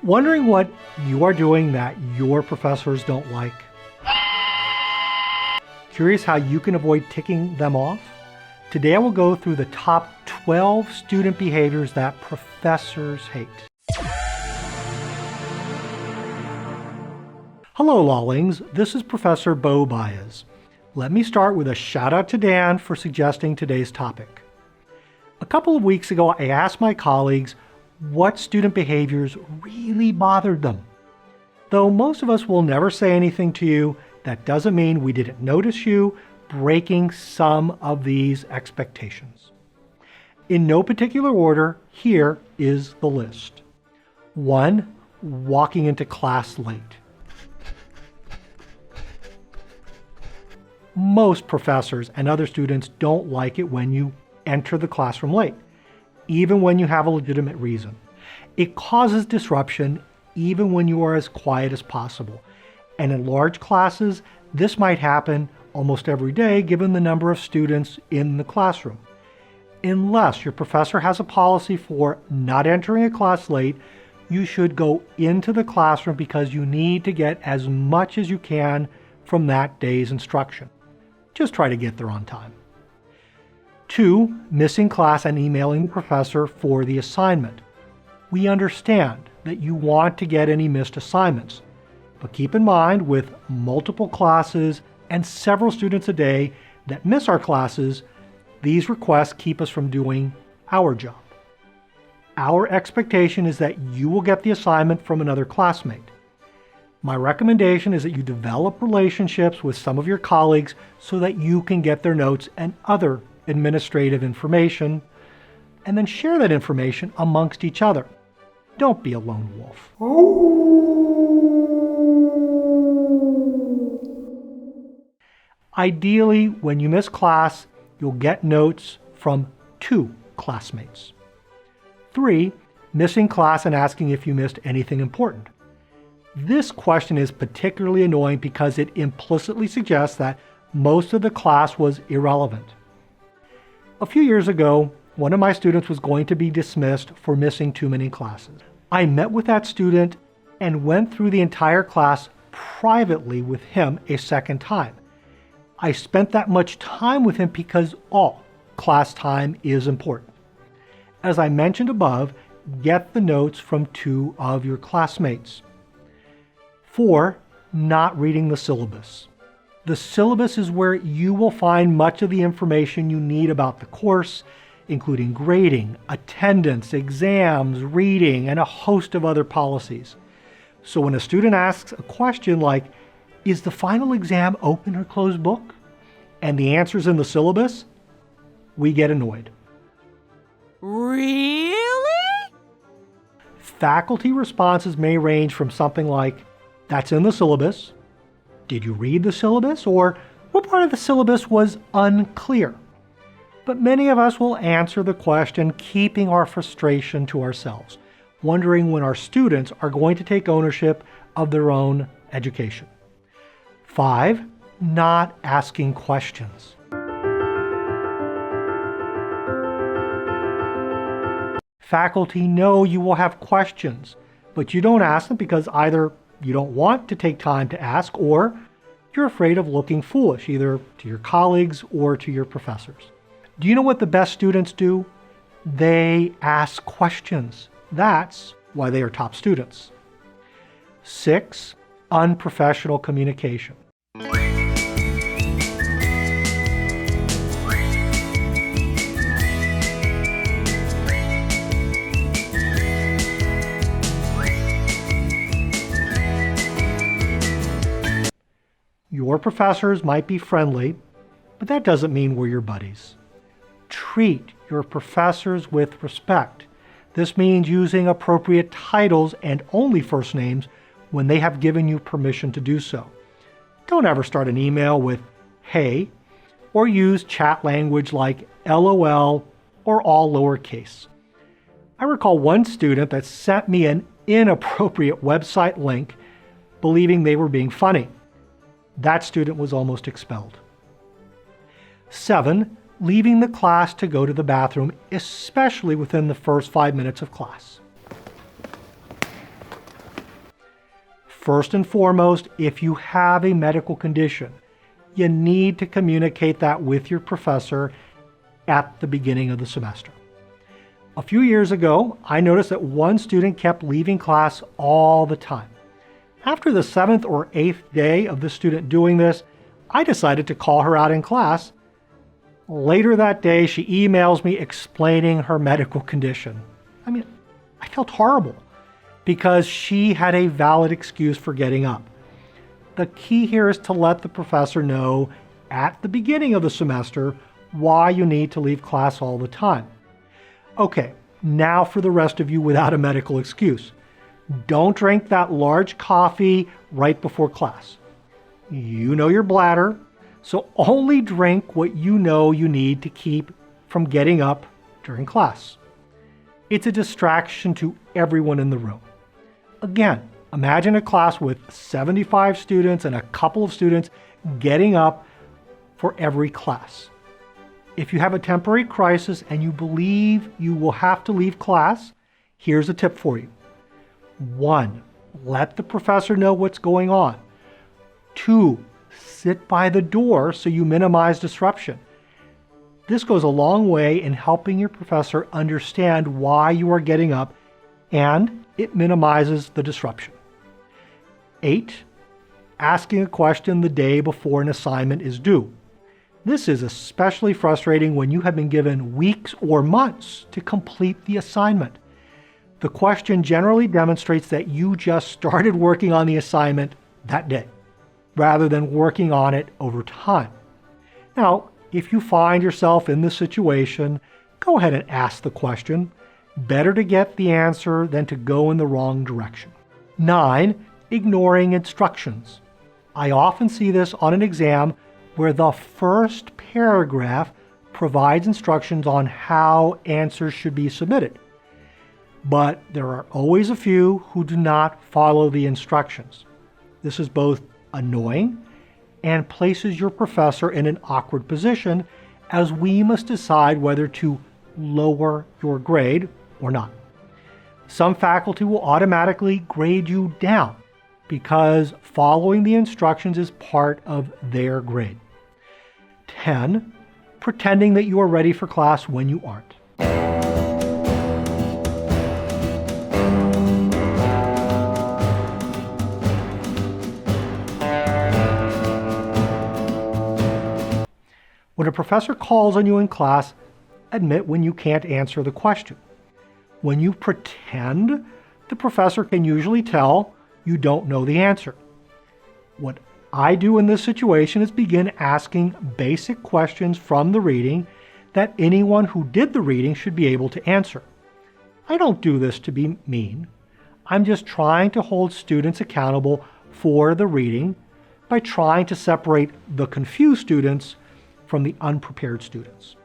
Wondering what you are doing that your professors don't like? Curious how you can avoid ticking them off? Today I will go through the top 12 student behaviors that professors hate. Hello, Lawlings. This is Professor Bo Baez. Let me start with a shout out to Dan for suggesting today's topic. A couple of weeks ago, I asked my colleagues what student behaviors really bothered them. Though most of us will never say anything to you, that doesn't mean we didn't notice you breaking some of these expectations. In no particular order, here is the list. 1. Walking into class late. Most professors and other students don't like it when you enter the classroom late, even when you have a legitimate reason. It causes disruption even when you are as quiet as possible. And in large classes, this might happen almost every day given the number of students in the classroom. Unless your professor has a policy for not entering a class late, you should go into the classroom because you need to get as much as you can from that day's instruction. Just try to get there on time. 2. Missing class and emailing the professor for the assignment. We understand that you want to get any missed assignments, but keep in mind with multiple classes and several students a day that miss our classes, these requests keep us from doing our job. Our expectation is that you will get the assignment from another classmate. My recommendation is that you develop relationships with some of your colleagues so that you can get their notes and other administrative information, and then share that information amongst each other. Don't be a lone wolf. Ideally, when you miss class, you'll get notes from 2 classmates. 3. Missing class and asking if you missed anything important. This question is particularly annoying because it implicitly suggests that most of the class was irrelevant. A few years ago, one of my students was going to be dismissed for missing too many classes. I met with that student and went through the entire class privately with him a second time. I spent that much time with him because all class time is important. As I mentioned above, get the notes from 2 of your classmates. 4. Not reading the syllabus. The syllabus is where you will find much of the information you need about the course, including grading, attendance, exams, reading, and a host of other policies. So when a student asks a question like, "Is the final exam open or closed book?" and the answer's in the syllabus, we get annoyed. Really? Faculty responses may range from something like, "That's in the syllabus," "Did you read the syllabus?" or "What part of the syllabus was unclear?" But many of us will answer the question keeping our frustration to ourselves, wondering when our students are going to take ownership of their own education. 5. Not asking questions. Faculty know you will have questions, but you don't ask them because either you don't want to take time to ask or you're afraid of looking foolish, either to your colleagues or to your professors. Do you know what the best students do? They ask questions. That's why they are top students. 6. Unprofessional communication. Your professors might be friendly, but that doesn't mean we're your buddies. Treat your professors with respect. This means using appropriate titles and only first names when they have given you permission to do so. Don't ever start an email with "Hey," or use chat language like LOL or all lowercase. I recall one student that sent me an inappropriate website link believing they were being funny. That student was almost expelled. 7. Leaving the class to go to the bathroom, especially within the first 5 minutes of class. First and foremost, if you have a medical condition, you need to communicate that with your professor at the beginning of the semester. A few years ago, I noticed that one student kept leaving class all the time. After the 7th or 8th day of the student doing this, I decided to call her out in class. Later that day, she emails me explaining her medical condition. I felt horrible because she had a valid excuse for getting up. The key here is to let the professor know at the beginning of the semester why you need to leave class all the time. Okay, now for the rest of you without a medical excuse. Don't drink that large coffee right before class. You know your bladder, so only drink what you know you need to keep from getting up during class. It's a distraction to everyone in the room. Again, imagine a class with 75 students and a couple of students getting up for every class. If you have a temporary crisis and you believe you will have to leave class, here's a tip for you. 1, let the professor know what's going on. 2, sit by the door so you minimize disruption. This goes a long way in helping your professor understand why you are getting up, and it minimizes the disruption. 8, asking a question the day before an assignment is due. This is especially frustrating when you have been given weeks or months to complete the assignment. The question generally demonstrates that you just started working on the assignment that day, rather than working on it over time. Now, if you find yourself in this situation, go ahead and ask the question. Better to get the answer than to go in the wrong direction. 9, ignoring instructions. I often see this on an exam where the first paragraph provides instructions on how answers should be submitted. But there are always a few who do not follow the instructions. This is both annoying and places your professor in an awkward position, as we must decide whether to lower your grade or not. Some faculty will automatically grade you down because following the instructions is part of their grade. 10, pretending that you are ready for class when you aren't. When a professor calls on you in class, admit when you can't answer the question. When you pretend, the professor can usually tell you don't know the answer. What I do in this situation is begin asking basic questions from the reading that anyone who did the reading should be able to answer. I don't do this to be mean. I'm just trying to hold students accountable for the reading by trying to separate the confused students from the unprepared students.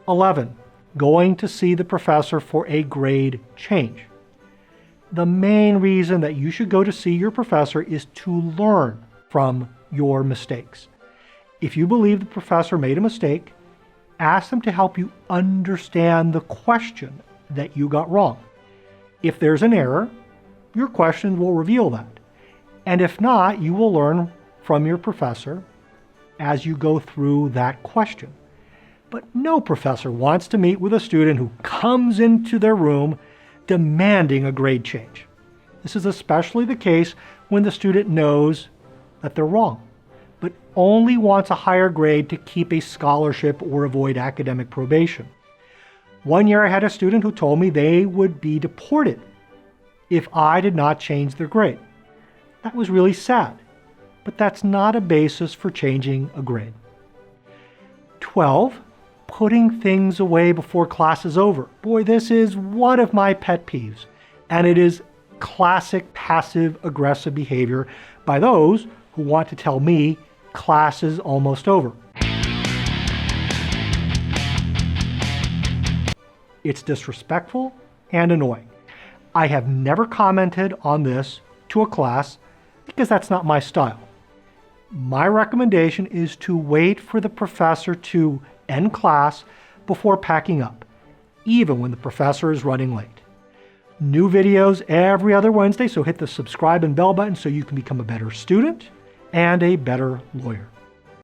11, going to see the professor for a grade change. The main reason that you should go to see your professor is to learn from your mistakes. If you believe the professor made a mistake, ask them to help you understand the question that you got wrong. If there's an error, your questions will reveal that. And if not, you will learn from your professor as you go through that question. But no professor wants to meet with a student who comes into their room demanding a grade change. This is especially the case when the student knows that they're wrong, but only wants a higher grade to keep a scholarship or avoid academic probation. One year I had a student who told me they would be deported if I did not change their grade. That was really sad, but that's not a basis for changing a grade. 12, putting things away before class is over. Boy, this is one of my pet peeves, and it is classic passive-aggressive behavior by those who want to tell me class is almost over. It's disrespectful and annoying. I have never commented on this to a class because that's not my style. My recommendation is to wait for the professor to end class before packing up, even when the professor is running late. New videos every other Wednesday, so hit the subscribe and bell button so you can become a better student and a better lawyer.